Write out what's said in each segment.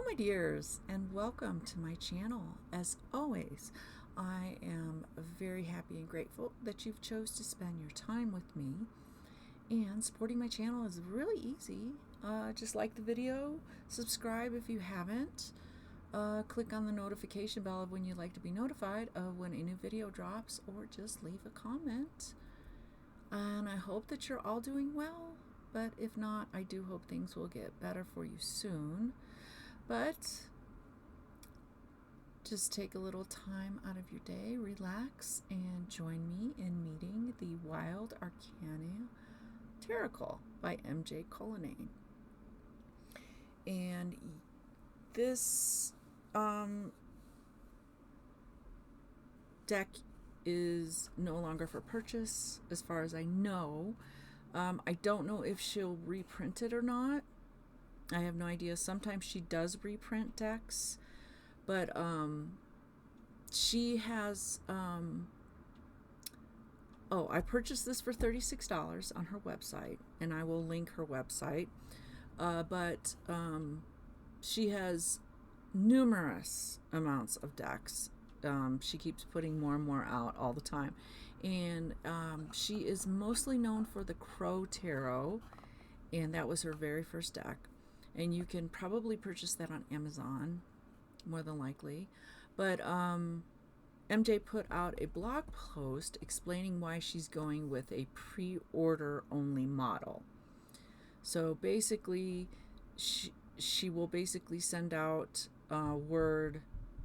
my dears, and welcome to my channel. As always, I am very happy and grateful that you've chose to spend your time with me. And supporting my channel is really easy. Just like the video, subscribe if you haven't, click on the notification bell of when you'd like to be notified of when a new video drops, or just leave a comment. And I hope that you're all doing well, but if not, I do hope things will get better for you soon. But just take a little time out of your day, relax, and join me in meeting the Wild Arcana Taroracle by MJ Cullinane. And this deck is no longer for purchase, as far as I know. I don't know if she'll reprint it or not. I have no idea. Sometimes she does reprint decks, but she has I purchased this for $36 on her website, and I will link her website. But she has numerous amounts of decks. She keeps putting more and more out all the time, and she is mostly known for the Crow Tarot, and that was her very first deck. And you can probably purchase that on Amazon, more than likely. But MJ put out a blog post explaining why she's going with a pre-order only model. So basically, she will basically send out word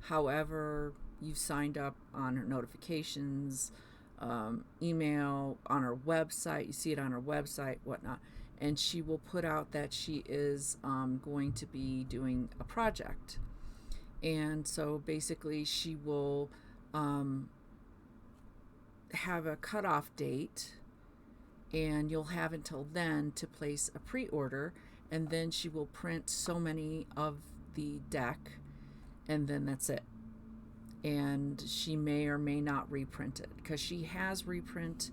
however you've signed up on her notifications, email, on her website. You see it on her website, whatnot. And she will put out that she is going to be doing a project. And so basically she will have a cutoff date, and you'll have until then to place a pre-order, and then she will print so many of the deck, and then that's it. And she may or may not reprint it, because she has reprint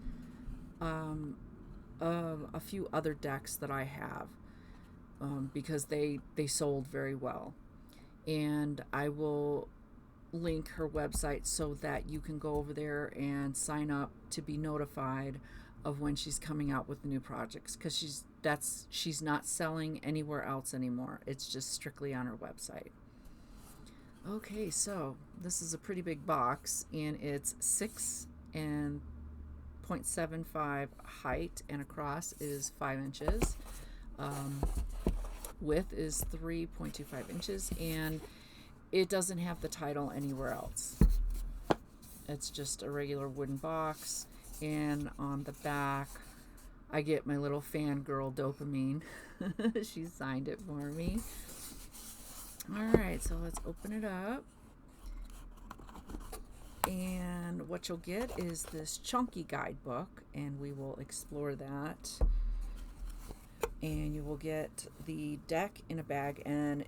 a few other decks that I have, because they sold very well. And I will link her website so that you can go over there and sign up to be notified of when she's coming out with new projects, because she's not selling anywhere else anymore. It's just strictly on her website. Okay, so this is a pretty big box, and it's 6.75 height, and across is 5 inches. Width is 3.25 inches, and it doesn't have the title anywhere else. It's just a regular wooden box, and on the back I get my little fangirl Dopamine. She signed it for me. Alright, so let's open it up. And what you'll get is this chunky guidebook, and we will explore that. And you will get the deck in a bag, and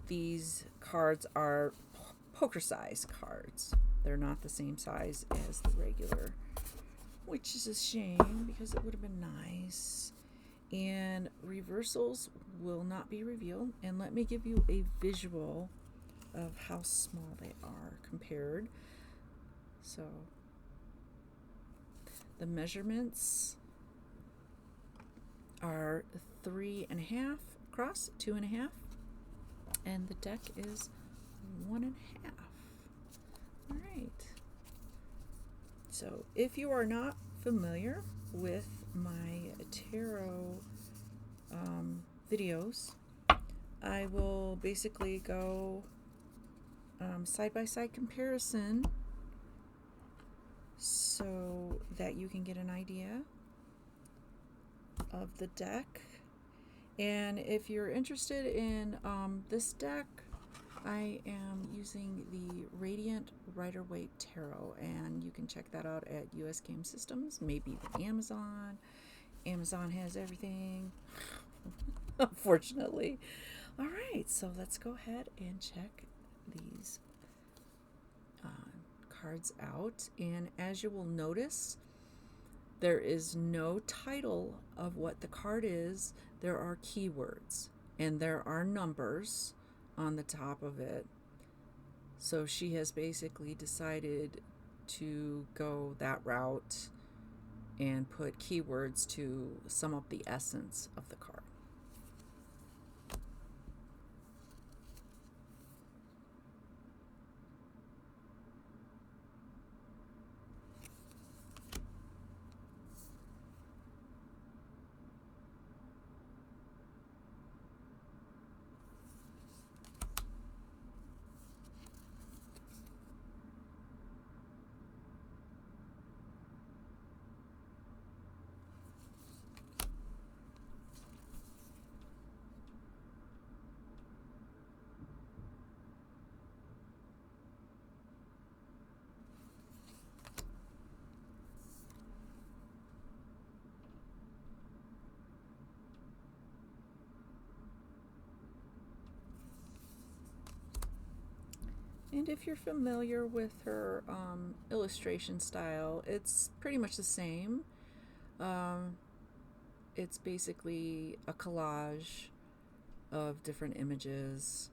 these cards are poker size cards. They're not the same size as the regular, which is a shame because it would have been nice. And reversals will not be revealed. And let me give you a visual of how small they are compared. So the measurements are 3.5 across, 2.5, and the deck is 1.5. All right. So if you are not familiar with my tarot videos, I will basically go side-by-side comparison so that you can get an idea of the deck. And if you're interested in this deck, I am using the Radiant Rider-Waite Tarot, and you can check that out at US Game Systems, maybe even Amazon. Amazon has everything, unfortunately. All right, so let's go ahead and check these cards out. And as you will notice, there is no title of what the card is. There are keywords, and there are numbers on the top of it. So she has basically decided to go that route and put keywords to sum up the essence of the card. And if you're familiar with her illustration style, it's pretty much the same. It's basically a collage of different images.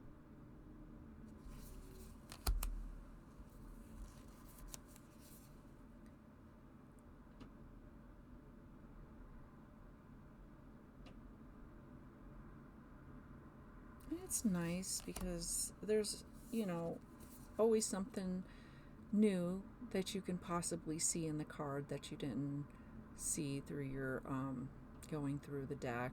And it's nice because there's, always something new that you can possibly see in the card that you didn't see through your going through the deck.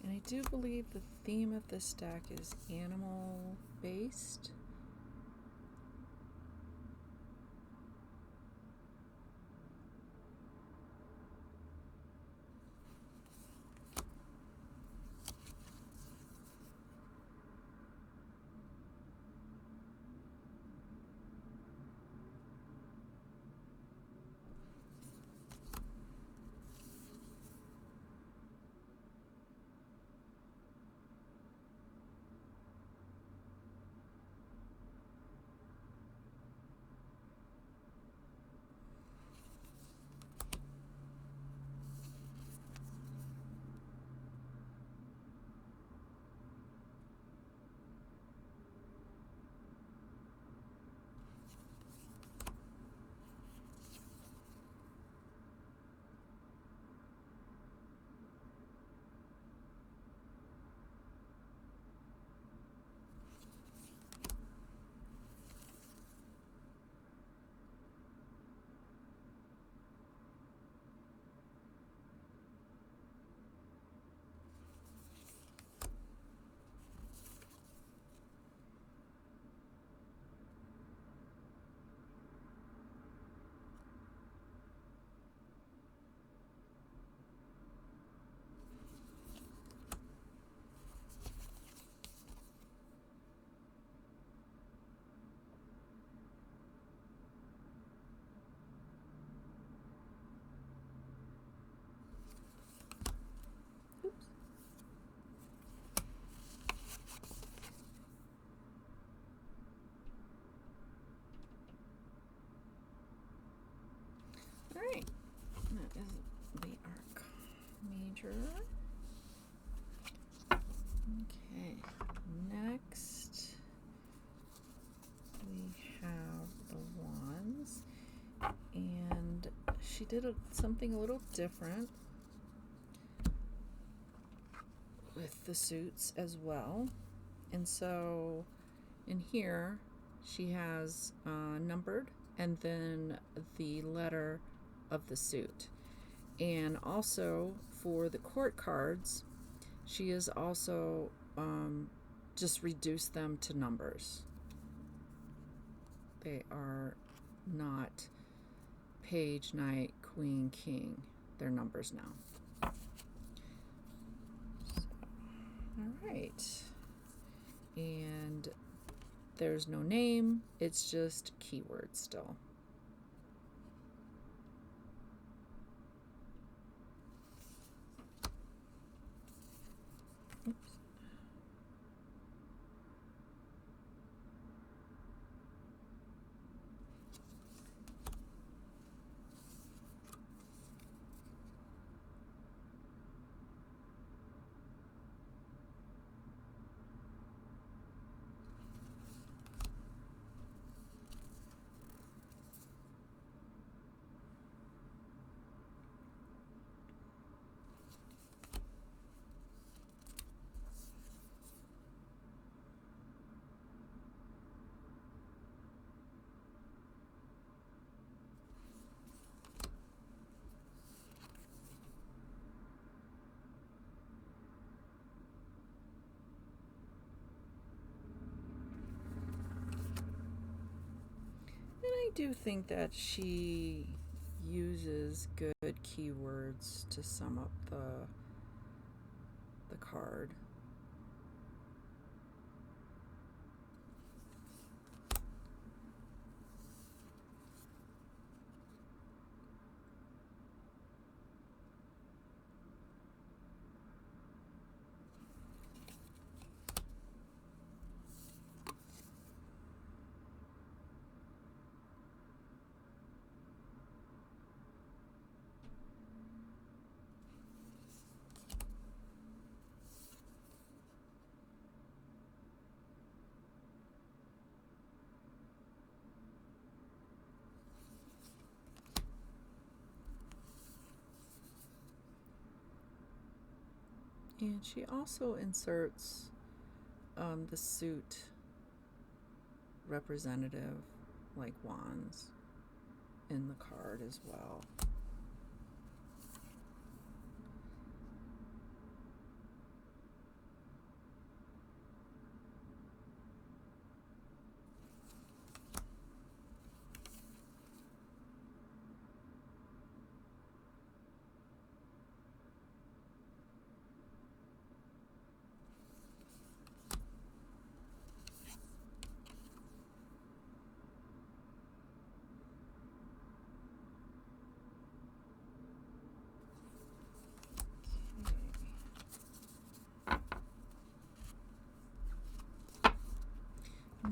And I do believe the theme of this deck is animal based. Oops. All right, that is the arc major. Okay, next we have the wands, and she did something a little different with the suits as well. And so in here she has numbered and then the letter of the suit. And also for the court cards, she has also just reduced them to numbers. They are not page, knight, queen, king. They're numbers now. So, all right. And there's no name. It's just keywords still. Oops. I do think that she uses good keywords to sum up the card. And she also inserts the suit representative, like wands, in the card as well.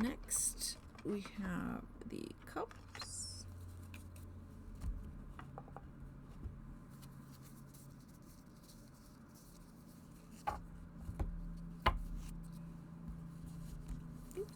Next, we have the cups. Oops.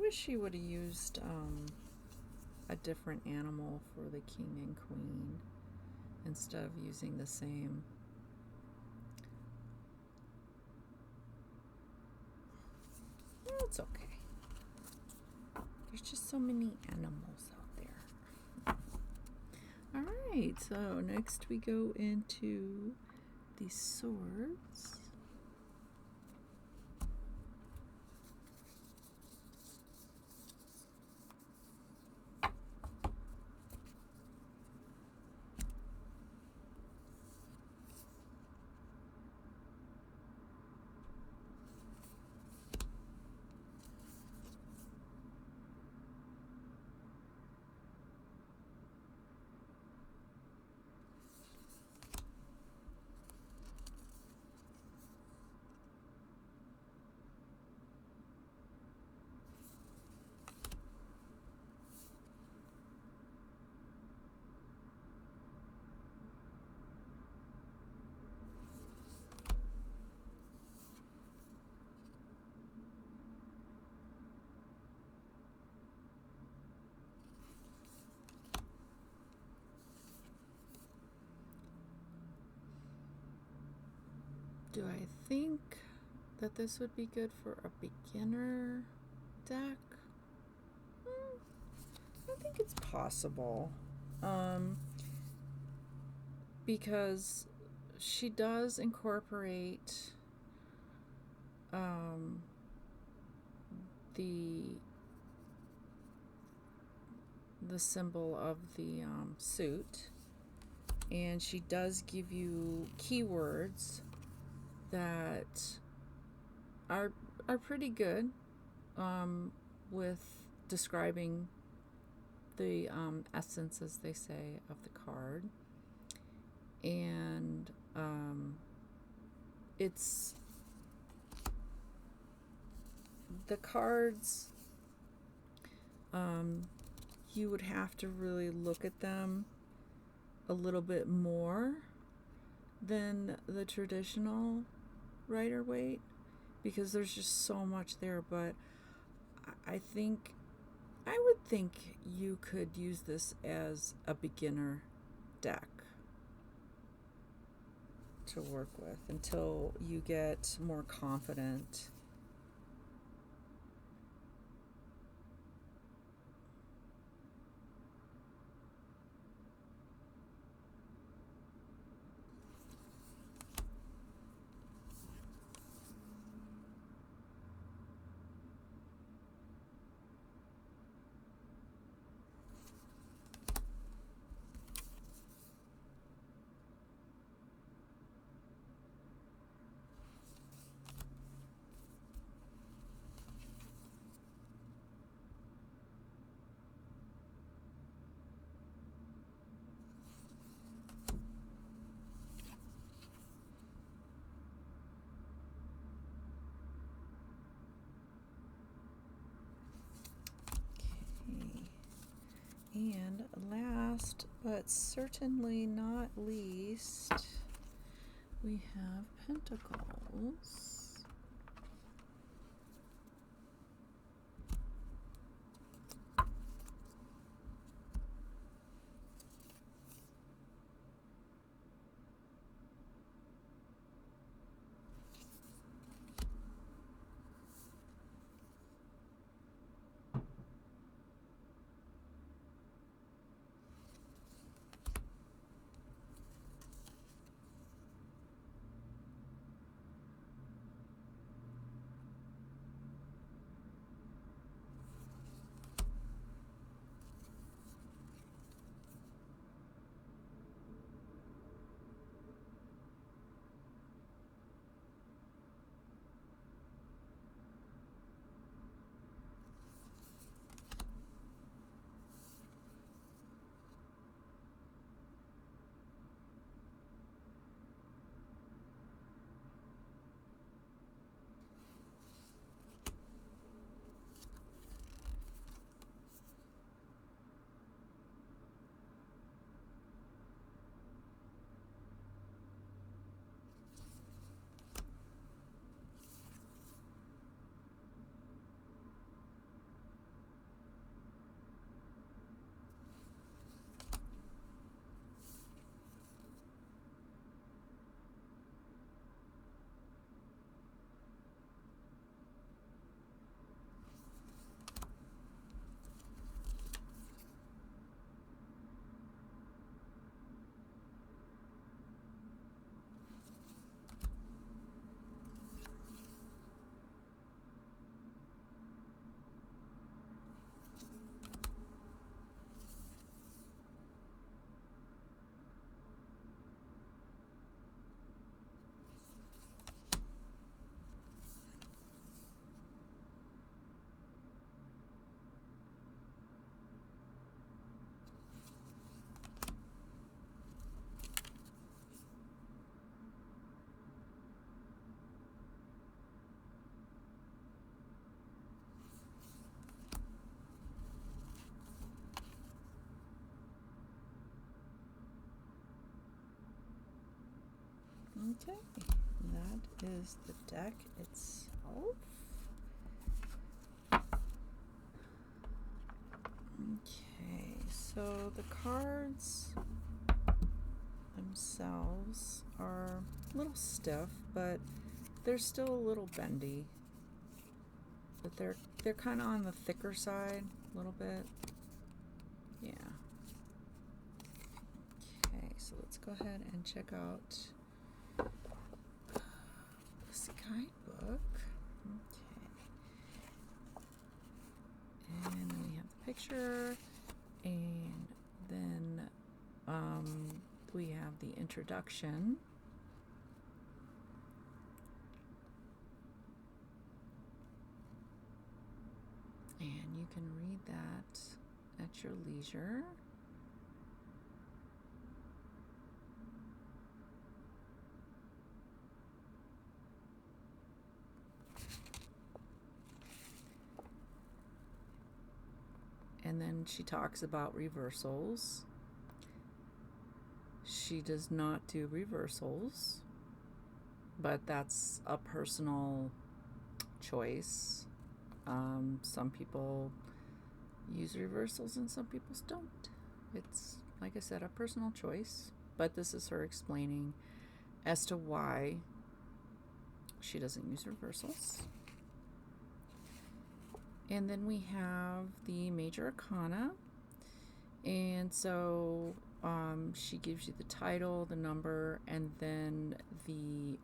wish she would have used a different animal for the king and queen instead of using the same. Well, it's okay. There's just so many animals out there. Alright, so next we go into the swords. Do I think that this would be good for a beginner deck? I think it's possible. Because she does incorporate the symbol of the suit, and she does give you keywords that are pretty good with describing the essence, as they say, of the card. And it's the cards, you would have to really look at them a little bit more than the traditional Rider-Waite, because there's just so much there. But I would think you could use this as a beginner deck to work with until you get more confident. And last but certainly not least, we have Pentacles. Okay, that is the deck itself. Okay, so the cards themselves are a little stiff, but they're still a little bendy. But they're kind of on the thicker side a little bit. Yeah. Okay, so let's go ahead and check out this guidebook. Okay. And then we have the picture, and then we have the introduction. And you can read that at your leisure. And then she talks about reversals. She does not do reversals, but that's a personal choice. Some people use reversals and some people don't. It's, like I said, a personal choice, but this is her explaining as to why she doesn't use reversals. And then we have the Major Arcana, and so she gives you the title, the number, and then the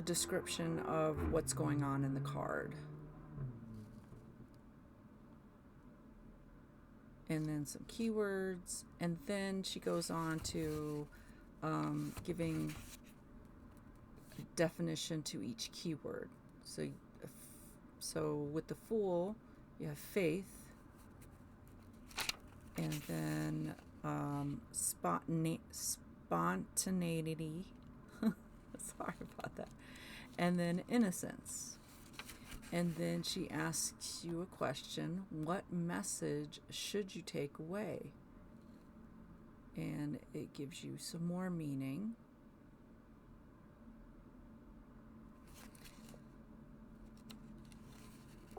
description of what's going on in the card. And then some keywords, and then she goes on to giving a definition to each keyword. So with the Fool, you have faith, and then spontaneity. Sorry about that. And then innocence. And then she asks you a question: what message should you take away? And it gives you some more meaning.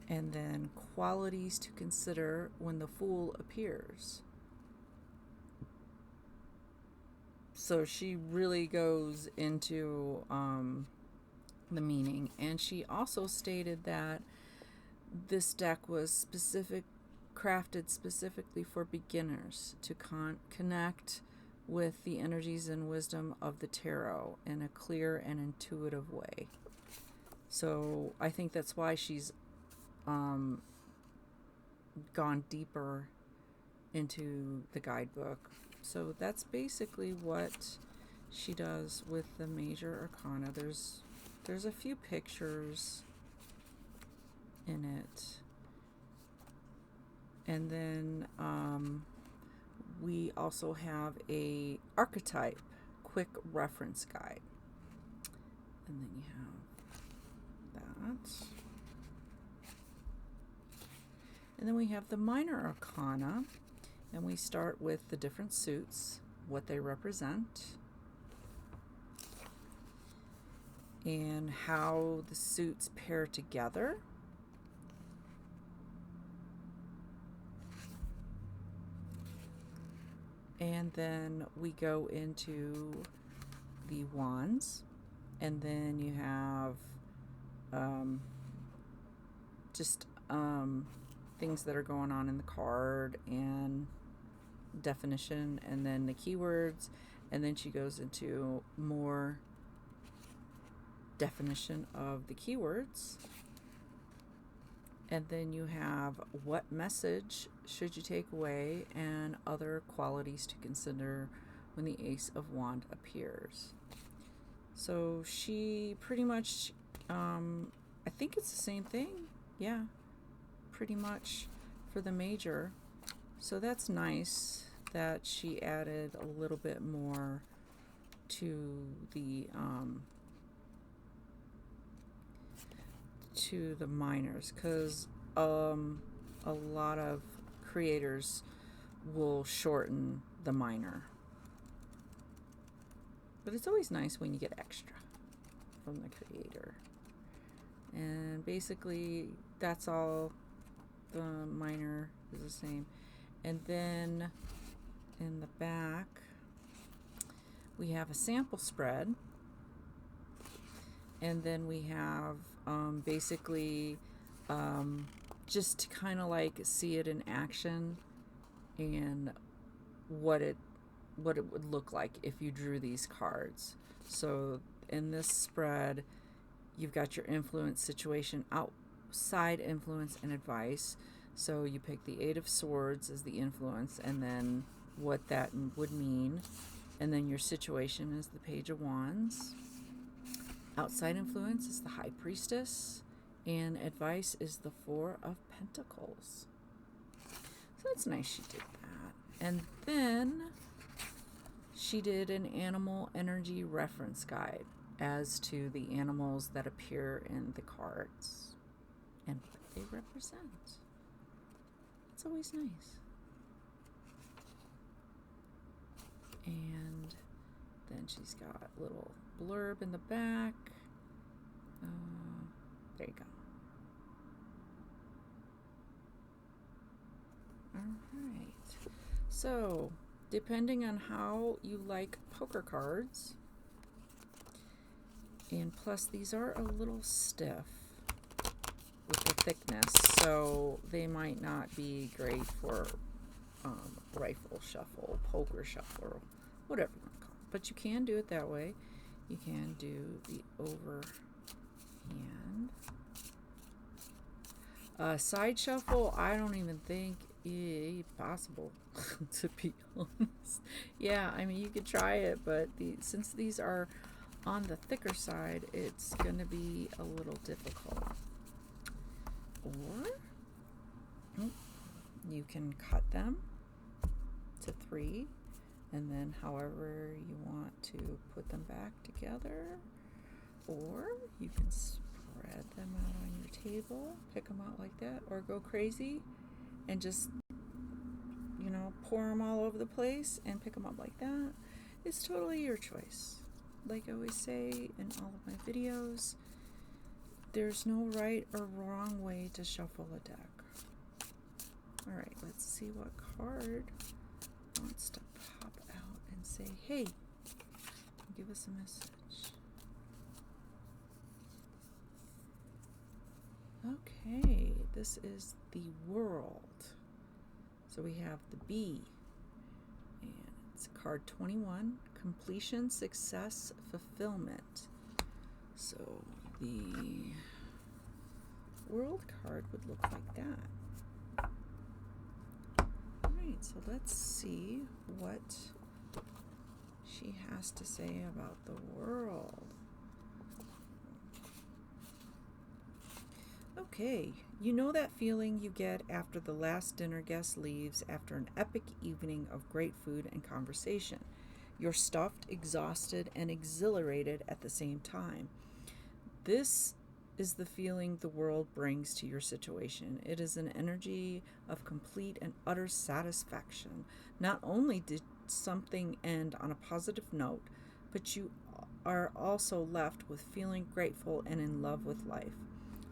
And then qualities to consider when the Fool appears. So she really goes into the meaning. And she also stated that this deck was crafted specifically for beginners to connect with the energies and wisdom of the tarot in a clear and intuitive way. So I think that's why she's gone deeper into the guidebook. So that's basically what she does with the Major Arcana. There's a few pictures in it. And then we also have a archetype quick reference guide. And then you have that. And then we have the Minor Arcana, and we start with the different suits, what they represent, and how the suits pair together. And then we go into the wands, and then you have things that are going on in the card and definition, and then the keywords, and then she goes into more definition of the keywords. And then you have what message should you take away and other qualities to consider when the Ace of Wands appears. So she pretty much, I think it's the same thing. Yeah, pretty much for the major. So that's nice that she added a little bit more to the minors, because a lot of creators will shorten the minor. But it's always nice when you get extra from the creator. And basically, that's all. The minor is the same. And then in the back, we have a sample spread. And then we have basically just to kind of like see it in action and what it would look like if you drew these cards. So in this spread, you've got your influence, situation, outside influence, and advice. So you pick the Eight of Swords as the influence, and then what that would mean. And then your situation is the Page of Wands. Outside influence is the High Priestess. And advice is the Four of Pentacles. So that's nice she did that. And then she did an animal energy reference guide as to the animals that appear in the cards and what they represent. It's always nice. And then she's got a little blurb in the back. There you go. All right. So, depending on how you like poker cards, and plus these are a little stiff with the thickness, so they might not be great for rifle shuffle, poker shuffle, whatever you want to call it. But you can do it that way. You can do the overhand. Side shuffle, I don't even think is possible, to be honest. Yeah, I mean, you could try it, but since these are on the thicker side, it's going to be a little difficult. Or you can cut them to 3, and then however you want to put them back together, or you can spread them out on your table, pick them out like that, or go crazy and just, pour them all over the place and pick them up like that. It's totally your choice. Like I always say in all of my videos, there's no right or wrong way to shuffle a deck. All right, let's see what card wants to pop out and say, hey, give us a message. Okay, this is the World. So we have the B, and it's card 21, completion, success, fulfillment. So the World card would look like that. All right, so let's see what she has to say about the World. Okay, you know that feeling you get after the last dinner guest leaves after an epic evening of great food and conversation. You're stuffed, exhausted, and exhilarated at the same time. This is the feeling the World brings to your situation. It is an energy of complete and utter satisfaction. Not only did something end on a positive note, but you are also left with feeling grateful and in love with life.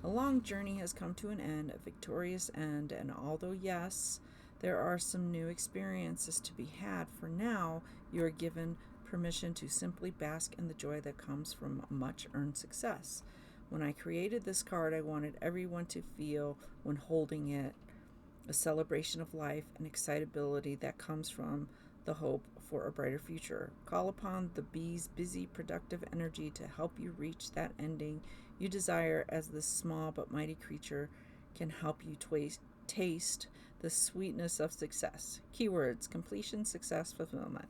A long journey has come to an end, a victorious end, and although, yes, there are some new experiences to be had, for now, you are given permission to simply bask in the joy that comes from much earned success. When I created this card, I wanted everyone to feel, when holding it, a celebration of life and excitability that comes from the hope for a brighter future. Call upon the bee's busy, productive energy to help you reach that ending you desire, as this small but mighty creature can help you taste the sweetness of success. Keywords: completion, success, fulfillment.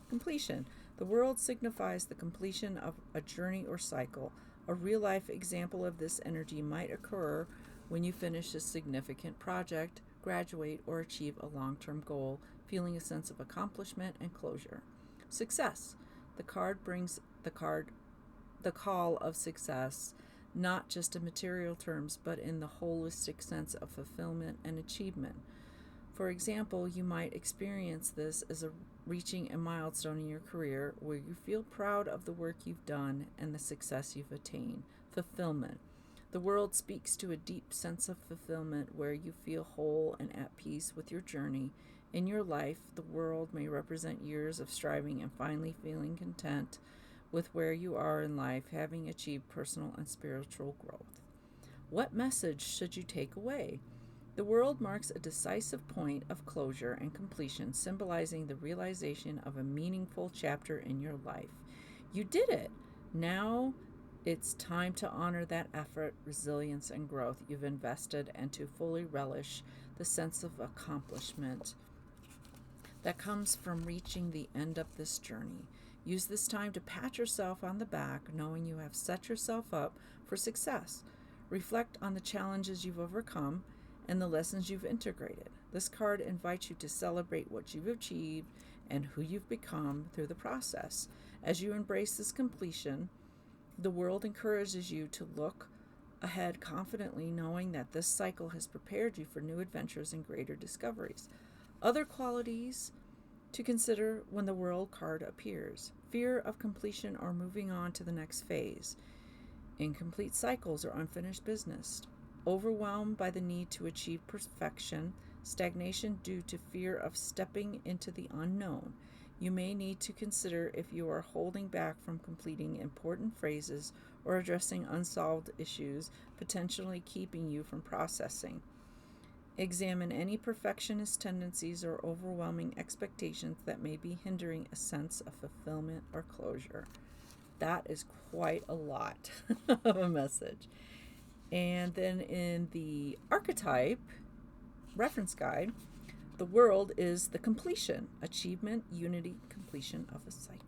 Completion. The World signifies the completion of a journey or cycle. A real-life example of this energy might occur when you finish a significant project, graduate, or achieve a long-term goal, feeling a sense of accomplishment and closure. Success. The card brings the call of success, not just in material terms, but in the holistic sense of fulfillment and achievement. For example, you might experience this as a reaching a milestone in your career where you feel proud of the work you've done and the success you've attained. Fulfillment. The world speaks to a deep sense of fulfillment where you feel whole and at peace with your journey. In your life, the world may represent years of striving and finally feeling content with where you are in life, having achieved personal and spiritual growth. What message should you take away? The world marks a decisive point of closure and completion, symbolizing the realization of a meaningful chapter in your life. You did it. Now it's time to honor that effort, resilience, and growth you've invested and to fully relish the sense of accomplishment that comes from reaching the end of this journey. Use this time to pat yourself on the back, knowing you have set yourself up for success. Reflect on the challenges you've overcome and the lessons you've integrated. This card invites you to celebrate what you've achieved and who you've become through the process. As you embrace this completion, the world encourages you to look ahead confidently, knowing that this cycle has prepared you for new adventures and greater discoveries. Other qualities to consider when the world card appears: fear of completion or moving on to the next phase, incomplete cycles or unfinished business, overwhelmed by the need to achieve perfection, stagnation due to fear of stepping into the unknown. You may need to consider if you are holding back from completing important phases or addressing unsolved issues, potentially keeping you from processing. Examine any perfectionist tendencies or overwhelming expectations that may be hindering a sense of fulfillment or closure. That is quite a lot of a message. And then in the archetype reference guide, the world is the completion, achievement, unity, completion of a cycle.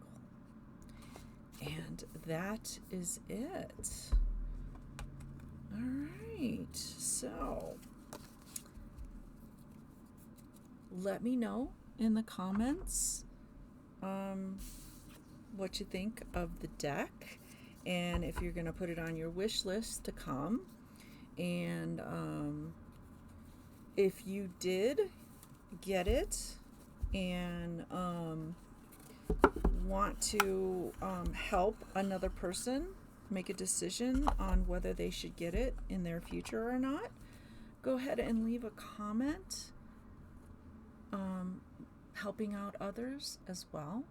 And that is it. All right. So let me know in the comments what you think of the deck, and if you're going to put it on your wish list to come. And if you did get it and want to help another person make a decision on whether they should get it in their future or not, go ahead and leave a comment helping out others as well.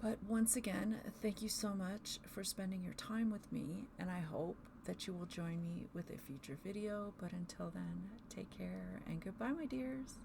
But once again, thank you so much for spending your time with me, and I hope that you will join me with a future video. But until then, take care and goodbye, my dears.